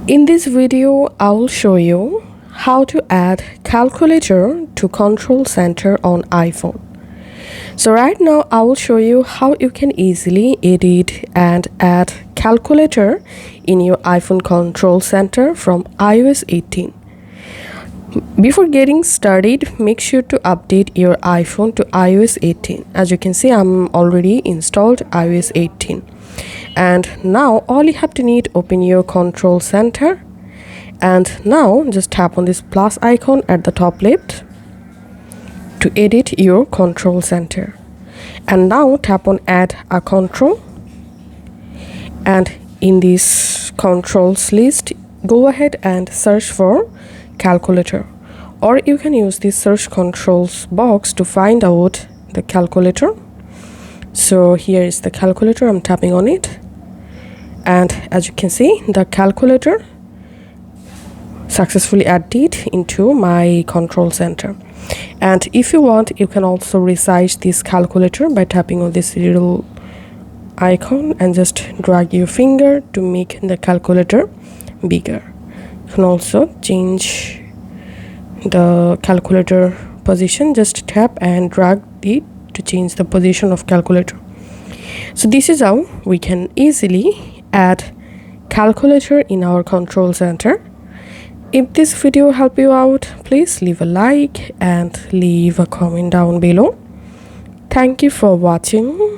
In this video, I will show you how to add calculator to control center on iPhone. So right now I will show you how you can easily edit and add calculator in your iPhone control center from iOS 18. Before getting started, make sure to update your iPhone to iOS 18. As you can see, I'm already installed iOS 18. And now all you have to need, open your control center, and now just tap on this plus icon at the top left to edit your control center. And now tap on add a control, and in this controls list go ahead and search for calculator, or you can use this search controls box to find out the calculator. So here is the calculator, I'm tapping on it, and as you can see, the calculator successfully added into my control center. And if you want, you can also resize this calculator by tapping on this little icon and just drag your finger to make the calculator bigger. You can also change the calculator position, just tap and drag it to change the position of calculator. So this is how we can easily add calculator in our control center. If this video helped you out, please leave a like and leave a comment down below. Thank you for watching.